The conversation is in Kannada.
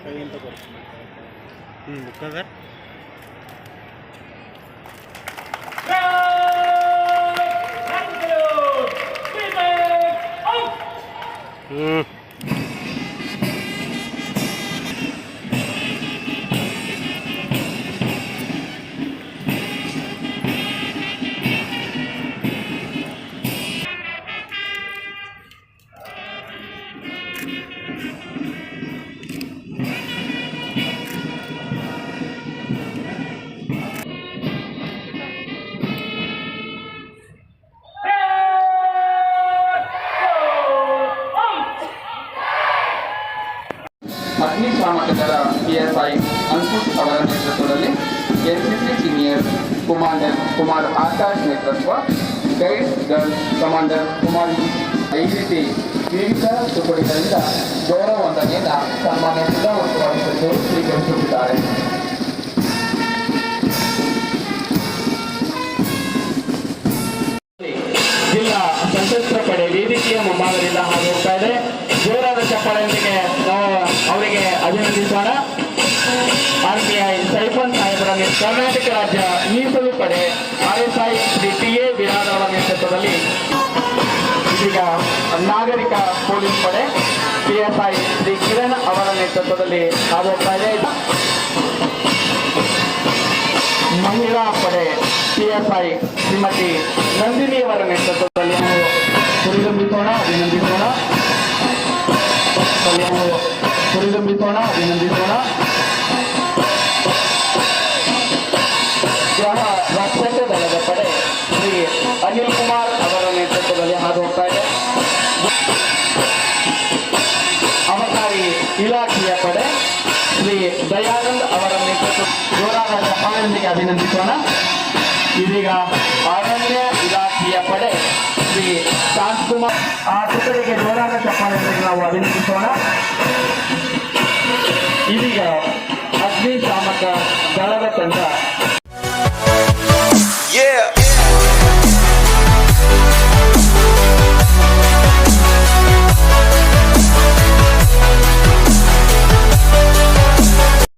बुक्का ಅಗ್ನಿಶಾಮಕ ದಳ PSI ಅಂಕುಶ್ ಅವರ ನೇತೃತ್ವದಲ್ಲಿ NCC senior commander Kumar Akash ನೇತೃತ್ವ ಗೈಡ್ಸ್ ಗರ್ಲ್ಸ್ ಕಮಾಂಡರ್ ಕುಮಾರ್ ಈ ರೀತಿ ವಿವಿಧ ತುಕಡಿಗಳಿಂದ ಗೌರವ ವಂದನೆಯಿಂದ ಸನ್ಮಾನ್ಯ ಜಿಲ್ಲಾಧಿಕಾರಿ ಸ್ವೀಕರಿಸುತ್ತಿದ್ದಾರೆ. ಜಿಲ್ಲಾ ಸಶಸ್ತ್ರ ಪಡೆ ವೇದಿಕೆಯ ಮುಂಭಾಗದಿಂದ ಹಾದು ಹೋಗ್ತಾ ಇದೆ. ಜೋರಾದ ಚಪ್ಪಾಳೆಯೊಂದಿಗೆ ನಾವು ಅವರಿಗೆ ಅಭಿನಂದಿಸೋಣ. RPI ಸೈಫನ್ ಸಾಹೇಬರ ಕರ್ನಾಟಕ ರಾಜ್ಯ ಮೀಸಲು ಪಡೆ RSI ಶ್ರೀ TA ಬಿರಾದರ್ ಅವರ ನೇತೃತ್ವದಲ್ಲಿ ಇದೀಗ ನಾಗರಿಕ ಪೊಲೀಸ್ ಪಡೆ PSI ಶ್ರೀ ಕಿರಣ್ ಅವರ ನೇತೃತ್ವದಲ್ಲಿ ಹಾದು ಹೋಗ್ತಾ ಇದೆ. ಮಹಿಳಾ ಪಡೆ PSI ಶ್ರೀಮತಿ ನಂದಿನಿ ಅವರ ನೇತೃತ್ವದಲ್ಲಿ ನಾವು ಹುರಿದುಂಬಿಸೋಣ, ಅಭಿನಂದಿಸೋಣ. ಗೃಹ ರಕ್ಷಕ ದಳದ ಪಡೆ ಶ್ರೀ ಅನಿಲ್ ಕುಮಾರ್ ಅವರ ನೇತೃತ್ವದಲ್ಲಿ ಹಾದು ಹೋಗ್ತಾ ಇದೆ. ಅಬಕಾರಿ ಇಲಾಖೆಯ ಪಡೆ ಶ್ರೀ ದಯಾನಂದ್ ಅವರ ನೇತೃತ್ವ ಜೋರಾದ ಚಪ್ಪಾಳೆಯೊಂದಿಗೆ ಅಭಿನಂದಿಸೋಣ. ಇದೀಗ ಅರಣ್ಯ ಇಲಾಖೆಯ ಪಡೆ ಶ್ರೀ ಶಾಂತಕುಮಾರ್ ಆ ತುಕಡಿಗೆ ಜೋರಾದ ಚಪ್ಪಾಳೆಯೊಂದಿಗೆ ನಾವು ಅಭಿನಂದಿಸೋಣ. ಇದೀಗ